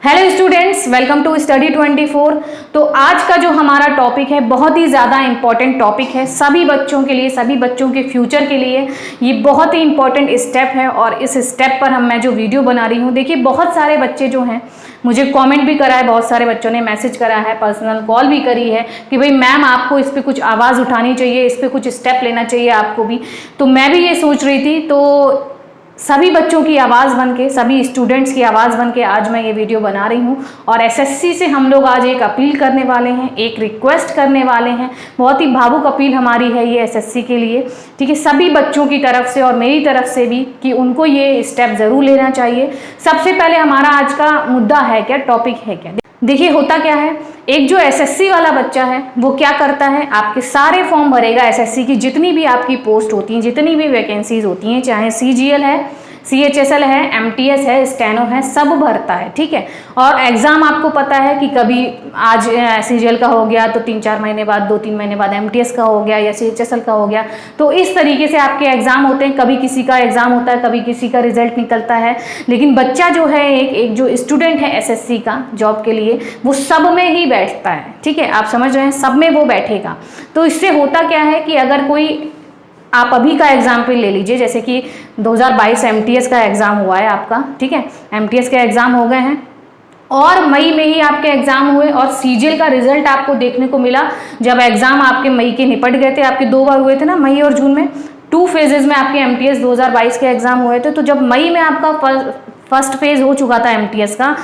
Hello students, welcome to study 24। तो आज का जो हमारा टॉपिक है बहुत ही ज़्यादा इम्पॉर्टेंट टॉपिक है सभी बच्चों के लिए, सभी बच्चों के फ्यूचर के लिए। ये बहुत ही इम्पॉर्टेंट स्टेप है और इस स्टेप पर मैं जो वीडियो बना रही हूँ, देखिए बहुत सारे बच्चे जो हैं मुझे कमेंट भी करा है, बहुत सारे बच्चों ने मैसेज करा है, पर्सनल कॉल भी करी है कि भाई मैम आपको इस पर कुछ आवाज़ उठानी चाहिए, इस पर कुछ स्टेप लेना चाहिए आपको भी। तो मैं भी ये सोच रही थी, तो सभी बच्चों की आवाज़ बन के, सभी स्टूडेंट्स की आवाज़ बन के आज मैं ये वीडियो बना रही हूँ। और एसएससी से हम लोग आज एक अपील करने वाले हैं, एक रिक्वेस्ट करने वाले हैं। बहुत ही भावुक अपील हमारी है ये एसएससी के लिए, ठीक है, सभी बच्चों की तरफ से और मेरी तरफ से भी, कि उनको ये स्टेप ज़रूर लेना चाहिए। सबसे पहले हमारा आज का मुद्दा है क्या, टॉपिक है क्या, देखिए होता क्या है। एक जो एसएससी वाला बच्चा है वो क्या करता है, आपके सारे फॉर्म भरेगा एसएससी की, जितनी भी आपकी पोस्ट होती हैं, जितनी भी वैकेंसीज होती हैं, चाहे सीजीएल है, सीएचएसएल है, एमटीएस है, स्टेनो है, सब भरता है, ठीक है। और एग्ज़ाम आपको पता है कि कभी आज सीजीएल का हो गया तो 3-4 महीने बाद, 2-3 महीने बाद एमटीएस का हो गया या सीएचएसएल का हो गया। तो इस तरीके से आपके एग्ज़ाम होते हैं, कभी किसी का एग्ज़ाम होता है, कभी किसी का रिजल्ट निकलता है। लेकिन बच्चा जो है, एक जो स्टूडेंट है एसएससी का जॉब के लिए, वो सब में ही बैठता है, ठीक है, आप समझ रहे हैं, सब में वो बैठेगा। तो इससे होता क्या है कि अगर कोई, आप अभी का एग्जाम्पल ले लीजिए, जैसे कि 2022 एमटीएस का एग्ज़ाम हुआ है आपका, ठीक है, एमटीएस के एग्ज़ाम हो गए हैं और मई में ही आपके एग्ज़ाम हुए और सीजीएल का रिजल्ट आपको देखने को मिला जब एग्ज़ाम आपके मई के निपट गए थे। आपके 2 बार हुए थे ना, मई और जून में, 2 फेजेज़ में आपके एमटीएस 2022 के एग्ज़ाम हुए थे। तो जब मई में आपका फर्स्ट फेज़ हो चुका था एमटीएस का,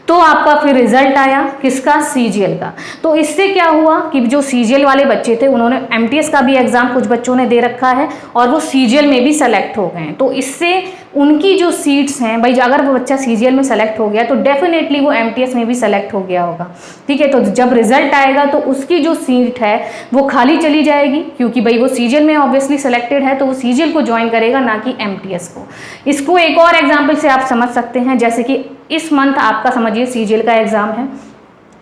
तो आपका फिर रिजल्ट आया किसका, सीजीएल का। तो इससे क्या हुआ कि जो सीजीएल वाले बच्चे थे उन्होंने एमटीएस का भी एग्ज़ाम कुछ बच्चों ने दे रखा है और वो सीजीएल में भी सेलेक्ट हो गए हैं। तो इससे उनकी जो सीट्स हैं, भाई अगर वो बच्चा सीजीएल में सेलेक्ट हो गया तो डेफिनेटली वो एमटीएस में भी सेलेक्ट हो गया होगा, ठीक है। तो जब रिजल्ट आएगा तो उसकी जो सीट है वो खाली चली जाएगी, क्योंकि भाई वो सीजीएल में ऑब्वियसली सेलेक्टेड है, तो वो सीजीएल को ज्वाइन करेगा, ना कि एमटीएस को। इसको एक और एग्जाम्पल से आप समझ सकते हैं, जैसे कि इस मंथ आपका समझिए सीजीएल का एग्ज़ाम है,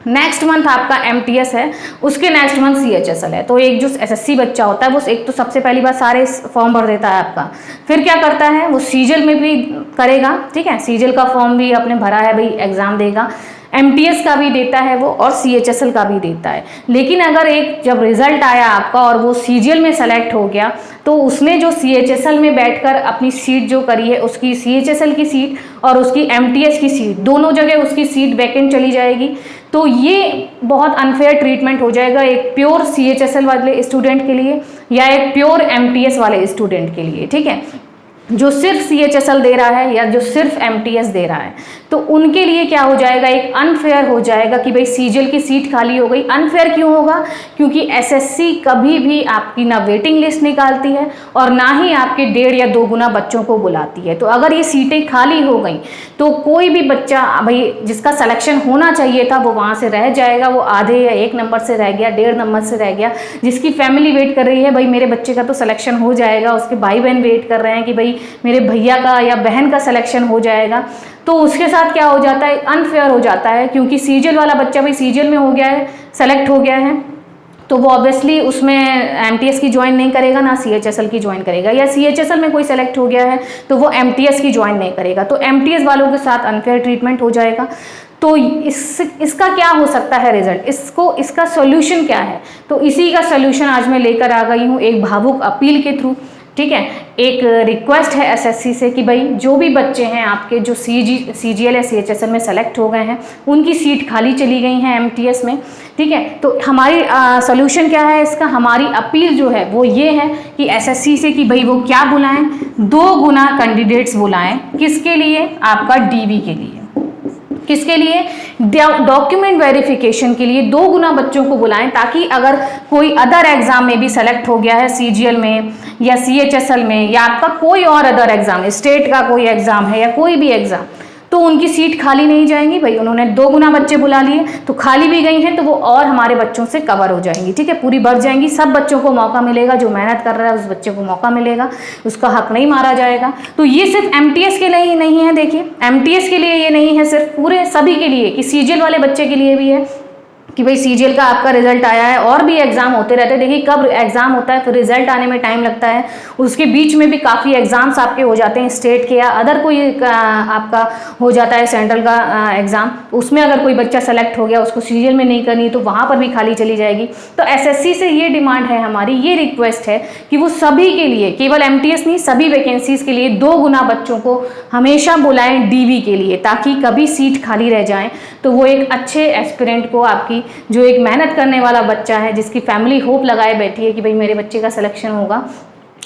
नेक्स्ट मंथ आपका एमटीएस है, उसके नेक्स्ट मंथ सीएचएसएल है। तो एक जो एसएससी बच्चा होता है वो एक तो सबसे पहली बार सारे फॉर्म भर देता है आपका, फिर क्या करता है वो सीजीएल में भी करेगा, ठीक है, सीजीएल का फॉर्म भी आपने भरा है, भाई एग्ज़ाम देगा, एमटीएस का भी देता है वो और सीएचएसएल का भी देता है। लेकिन अगर एक जब रिजल्ट आया आपका और वो सीजीएल में सेलेक्ट हो गया, तो उसने जो सीएचएसएल में बैठकर अपनी सीट जो करी है, उसकी सीएचएसएल की सीट और उसकी एमटीएस की सीट, दोनों जगह उसकी सीट वैकेंट चली जाएगी। तो ये बहुत अनफेयर ट्रीटमेंट हो जाएगा एक प्योर सीएचएसएल वाले स्टूडेंट के लिए या एक प्योर एमटीएस वाले स्टूडेंट के लिए, ठीक है, जो सिर्फ सीएचएसएल दे रहा है या जो सिर्फ एमटीएस दे रहा है। तो उनके लिए क्या हो जाएगा, एक अनफेयर हो जाएगा कि भाई सीजीएल की सीट खाली हो गई। अनफेयर क्यों होगा, क्योंकि एसएससी कभी भी आपकी ना वेटिंग लिस्ट निकालती है और ना ही आपके 1.5 या 2 गुना बच्चों को बुलाती है। तो अगर ये सीटें खाली हो गई तो कोई भी बच्चा भाई जिसका सिलेक्शन होना चाहिए था वो वहाँ से रह जाएगा, वो आधे या 1 नंबर से रह गया, 1.5 नंबर से रह गया। जिसकी फैमिली वेट कर रही है भाई मेरे बच्चे का तो सिलेक्शन हो जाएगा, उसके भाई बहन वेट कर रहे हैं कि भाई मेरे भैया का या बहन का सिलेक्शन हो जाएगा, तो उसके साथ क्या हो जाता है, अनफेयर हो जाता है। क्योंकि सीजीएल वाला बच्चा भाई सीजीएल में हो गया है, सेलेक्ट हो गया है, तो वो ऑब्वियसली उसमें एमटीएस की ज्वाइन नहीं करेगा, ना सीएचएसएल की ज्वाइन करेगा, या सीएचएसएल में कोई सेलेक्ट हो गया है तो वो एमटीएस की ज्वाइन नहीं करेगा। तो एमटीएस वालों के साथ अनफेयर ट्रीटमेंट हो जाएगा। तो इसका क्या हो सकता है रिजल्ट, इसका सोल्यूशन क्या है, तो इसी का सोल्यूशन आज मैं लेकर आ गई हूँ एक भावुक अपील के थ्रू, ठीक है। एक रिक्वेस्ट है एसएससी से कि भाई जो भी बच्चे हैं आपके जो सीजीएल या सीएचएसएल में सेलेक्ट हो गए हैं, उनकी सीट खाली चली गई हैं एमटीएस में, ठीक है। तो हमारी सोल्यूशन क्या है इसका, हमारी अपील जो है वो ये है कि एसएससी से कि भाई वो क्या बुलाएं, 2 गुना कैंडिडेट्स बुलाएं। किसके लिए, आपका डीवी के लिए, किसके लिए, डॉक्यूमेंट वेरिफिकेशन के लिए 2 गुना बच्चों को बुलाएं, ताकि अगर कोई अदर एग्जाम में भी सेलेक्ट हो गया है सीजीएल में या सीएचएसएल में, या आपका कोई और अदर एग्जाम, स्टेट का कोई एग्जाम है या कोई भी एग्जाम, तो उनकी सीट खाली नहीं जाएंगी। भाई उन्होंने 2 गुना बच्चे बुला लिए तो खाली भी गई हैं तो वो और हमारे बच्चों से कवर हो जाएंगी, ठीक है, पूरी भर जाएंगी। सब बच्चों को मौका मिलेगा, जो मेहनत कर रहा है उस बच्चे को मौका मिलेगा, उसका हक नहीं मारा जाएगा। तो ये सिर्फ एमटीएस के लिए ही नहीं है, देखिए एमटीएस के लिए ये नहीं है, सिर्फ पूरे सभी के लिए, कि सीजीएल वाले बच्चे के लिए भी है, कि भाई सीजीएल का आपका रिजल्ट आया है, और भी एग्जाम होते रहते हैं। देखिए कब एग्जाम होता है, फिर रिजल्ट आने में टाइम लगता है, उसके बीच में भी काफ़ी एग्जाम्स आपके हो जाते हैं, स्टेट के या अदर कोई आपका हो जाता है सेंट्रल का एग्जाम, उसमें अगर कोई बच्चा सेलेक्ट हो गया, उसको सीजीएल में नहीं करनी तो वहाँ पर भी खाली चली जाएगी। तो एसएससी से ये डिमांड है हमारी, ये रिक्वेस्ट है कि वो सभी के लिए, केवल एमटीएस नहीं, सभी वैकेंसीज के लिए 2 गुना बच्चों को हमेशा बुलाएं डीवी के लिए, ताकि कभी सीट खाली रह जाए तो वो एक अच्छे एस्पिरेंट को, आपकी जो एक मेहनत करने वाला बच्चा है, जिसकी फैमिली होप लगाए बैठी है कि भाई मेरे बच्चे का सिलेक्शन होगा,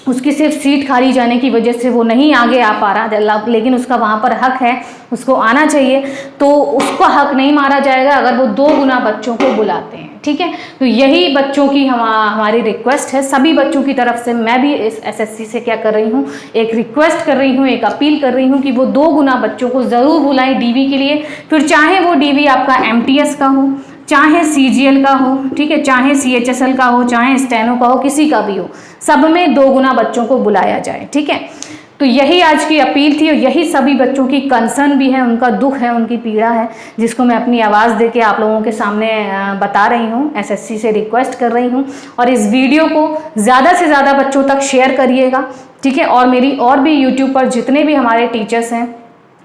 उसकी सिर्फ सीट खाली जाने की वजह से वो नहीं आगे आ पा रहा, लेकिन उसका वहाँ पर हक है, उसको आना चाहिए, तो उसका हक नहीं मारा जाएगा अगर वो 2 गुना बच्चों को बुलाते हैं। ठीक है, तो यही बच्चों की हमारी रिक्वेस्ट है, सभी बच्चों की तरफ से। मैं भी इस एसएससी से क्या कर रही हूँ, एक रिक्वेस्ट कर रही हूँ, एक अपील कर रही हूँ कि वो 2 गुना बच्चों को ज़रूर बुलाएं डीवी के लिए। फिर चाहे वो डीवी आपका एमटीएस का हो, चाहे सीजीएल का हो, ठीक है, चाहे सीएचएसएल का हो, चाहे स्टेनो का हो, किसी का भी हो, सब में 2 गुना बच्चों को बुलाया जाए। ठीक है, तो यही आज की अपील थी और यही सभी बच्चों की कंसर्न भी है, उनका दुख है, उनकी पीड़ा है, जिसको मैं अपनी आवाज़ देके आप लोगों के सामने बता रही हूँ, एसएससी से रिक्वेस्ट कर रही हूँ। और इस वीडियो को ज़्यादा से ज़्यादा बच्चों तक शेयर करिएगा। ठीक है, और मेरी और भी यूट्यूब पर जितने भी हमारे टीचर्स हैं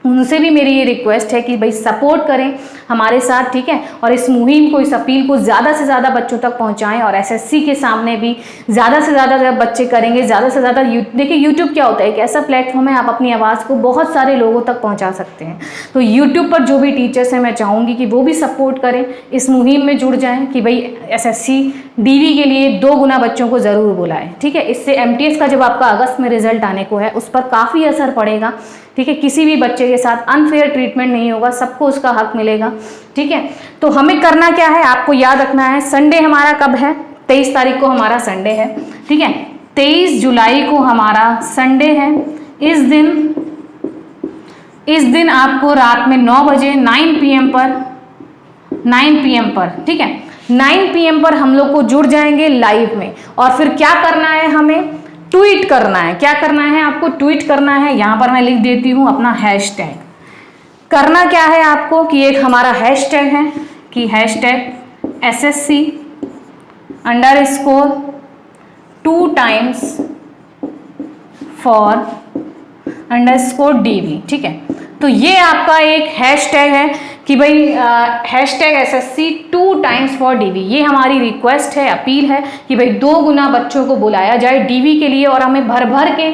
उनसे भी मेरी ये रिक्वेस्ट है कि भाई सपोर्ट करें हमारे साथ। ठीक है, और इस मुहिम को, इस अपील को ज़्यादा से ज़्यादा बच्चों तक पहुंचाएं। और एसएससी के सामने भी ज़्यादा से ज़्यादा जब बच्चे करेंगे, ज़्यादा से ज़्यादा देखिए यूट्यूब क्या होता है, एक ऐसा प्लेटफॉर्म है, आप अपनी आवाज़ को बहुत सारे लोगों तक पहुँचा सकते हैं। तो यूट्यूब पर जो भी टीचर्स हैं, मैं चाहूँगी कि वो भी सपोर्ट करें, इस मुहिम में जुड़ जाएँ कि भाई एसएससी डीवी के लिए 2 गुना बच्चों को ज़रूर बुलाएं। ठीक है, इससे एमटीएस का जब आपका अगस्त में रिजल्ट आने को है, उस पर काफ़ी असर पड़ेगा। ठीक है, किसी भी बच्चे के साथ अनफेयर ट्रीटमेंट नहीं होगा, सबको उसका हक मिलेगा। ठीक है, तो हमें करना क्या है, आपको याद रखना है, संडे हमारा कब है, 23 तारीख को हमारा संडे है। ठीक है, 23 जुलाई को हमारा संडे है। इस दिन आपको रात में 9 बजे 9 PM पर, ठीक है, 9 PM पर हम लोग को जुड़ जाएंगे लाइव में। और फिर क्या करना है, हमें ट्वीट करना है। क्या करना है, आपको ट्वीट करना है। यहाँ पर मैं लिख देती हूँ अपना हैशटैग। करना क्या है आपको कि एक हमारा हैशटैग है कि hashtag SSC_2 times for _DV। ठीक है, तो ये आपका एक हैशटैग है कि भाई hashtag SSC2 times for DV। ये हमारी रिक्वेस्ट है, अपील है कि भाई 2 गुना बच्चों को बुलाया जाए डीवी के लिए। और हमें भर भर के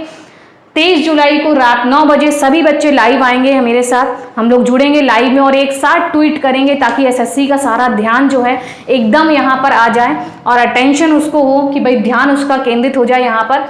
23 जुलाई को रात 9 बजे सभी बच्चे लाइव आएंगे मेरे साथ, हम लोग जुड़ेंगे लाइव में और एक साथ ट्वीट करेंगे, ताकि एसएससी का सारा ध्यान जो है एकदम यहाँ पर आ जाए और अटेंशन उसको हो कि भाई ध्यान उसका केंद्रित हो जाए यहाँ पर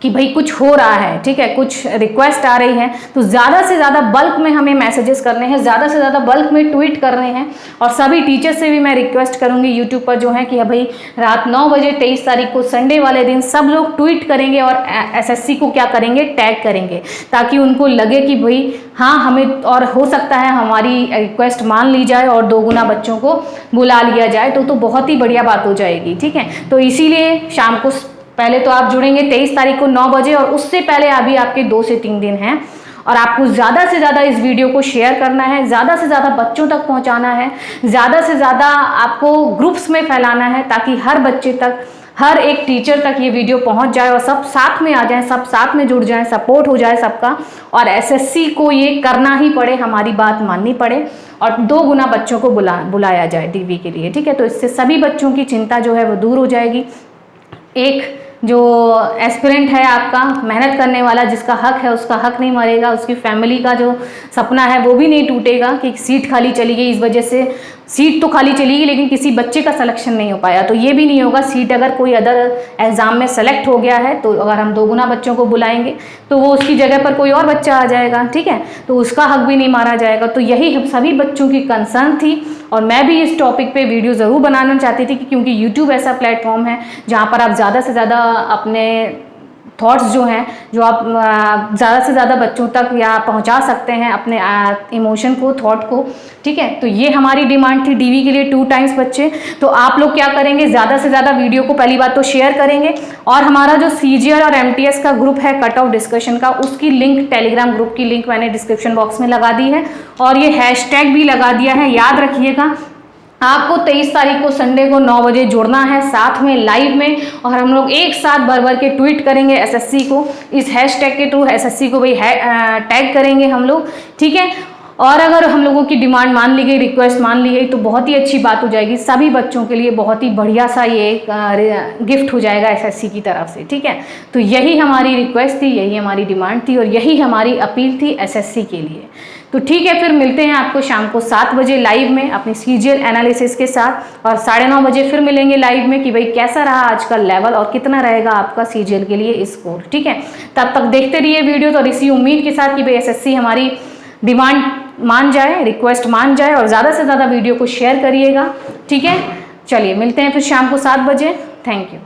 कि भाई कुछ हो रहा है। ठीक है, कुछ रिक्वेस्ट आ रही है, तो ज़्यादा से ज़्यादा बल्क में हमें मैसेजेस करने हैं, ज़्यादा से ज़्यादा बल्क में ट्वीट कर रहे हैं। और सभी टीचर्स से भी मैं रिक्वेस्ट करूंगी यूट्यूब पर जो है कि भाई रात 9 बजे 23 तारीख को संडे वाले दिन सब लोग ट्वीट करेंगे और एसएससी को क्या करेंगे, टैग करेंगे, ताकि उनको लगे कि भाई हाँ हमें, और हो सकता है हमारी रिक्वेस्ट मान ली जाए और 2 गुना बच्चों को बुला लिया जाए, तो बहुत ही बढ़िया बात हो जाएगी। ठीक है, तो इसीलिए शाम को पहले तो आप जुड़ेंगे 23 तारीख को 9 बजे, और उससे पहले अभी आपके 2 से 3 दिन हैं। और आपको ज़्यादा से ज़्यादा इस वीडियो को शेयर करना है, ज़्यादा से ज़्यादा बच्चों तक पहुंचाना है, ज़्यादा से ज़्यादा आपको ग्रुप्स में फैलाना है, ताकि हर बच्चे तक, हर एक टीचर तक ये वीडियो पहुंच जाए और सब साथ में आ जाएं, सब साथ में जुड़ जाएं, सपोर्ट हो जाए सबका। और एसएससी को ये करना ही पड़े, हमारी बात माननी पड़े और 2 गुना बच्चों को बुलाया जाए डीवी के लिए। ठीक है, तो इससे सभी बच्चों की चिंता जो है वो दूर हो जाएगी। एक जो एस्पिरेंट है आपका, मेहनत करने वाला, जिसका हक है उसका हक नहीं मरेगा, उसकी फैमिली का जो सपना है वो भी नहीं टूटेगा कि सीट खाली चली गई, इस वजह से सीट तो खाली चली गई लेकिन किसी बच्चे का सिलेक्शन नहीं हो पाया, तो ये भी नहीं होगा। सीट अगर कोई अदर एग्जाम में सेलेक्ट हो गया है, तो अगर हम 2 गुना बच्चों को बुलाएंगे तो वो उसकी जगह पर कोई और बच्चा आ जाएगा। ठीक है, तो उसका हक भी नहीं मारा जाएगा। तो यही हम सभी बच्चों की कंसर्न थी और मैं भी इस टॉपिक पे वीडियो ज़रूर बनाना चाहती थी क्योंकि यूट्यूब ऐसा प्लेटफॉर्म है जहाँ पर आप ज़्यादा से ज़्यादा अपने थॉट्स जो हैं, जो आप ज़्यादा से ज़्यादा बच्चों तक या पहुंचा सकते हैं अपने इमोशन को, थॉट को। ठीक है, तो ये हमारी डिमांड थी डीवी के लिए 2 टाइम्स बच्चे। तो आप लोग क्या करेंगे, ज़्यादा से ज़्यादा वीडियो को पहली बात तो शेयर करेंगे, और हमारा जो सीजीएल और एमटीएस का ग्रुप है कट ऑफ डिस्कशन का, उसकी लिंक, टेलीग्राम ग्रुप की लिंक मैंने डिस्क्रिप्शन बॉक्स में लगा दी है और ये हैशटैग भी लगा दिया है, याद रखिएगा। आपको 23 तारीख को संडे को 9 बजे जुड़ना है साथ में लाइव में, और हम लोग एक साथ भर के ट्वीट करेंगे एसएससी को, इस हैशटैग के थ्रू एसएससी को भाई टैग करेंगे हम लोग, ठीक है। और अगर हम लोगों की डिमांड मान ली गई, रिक्वेस्ट मान ली गई, तो बहुत ही अच्छी बात हो जाएगी, सभी बच्चों के लिए बहुत ही बढ़िया सा ये गिफ्ट हो जाएगा एसएससी की तरफ से, ठीक है। तो यही हमारी रिक्वेस्ट थी, यही हमारी डिमांड थी और यही हमारी अपील थी एसएससी के लिए। तो ठीक है, फिर मिलते हैं आपको शाम को 7 बजे लाइव में अपनी सीजीएल एनालिसिस के साथ, और 9:30 बजे फिर मिलेंगे लाइव में कि भाई कैसा रहा आज का लेवल और कितना रहेगा आपका सीजीएल के लिए स्कोर, ठीक है। तब तक देखते रहिए वीडियो, तो इसी उम्मीद के साथ कि भाई एसएससी हमारी डिमांड मान जाए, रिक्वेस्ट मान जाए, और ज़्यादा से ज़्यादा वीडियो को शेयर करिएगा, ठीक है। चलिए मिलते हैं फिर शाम को 7 बजे। Thank you.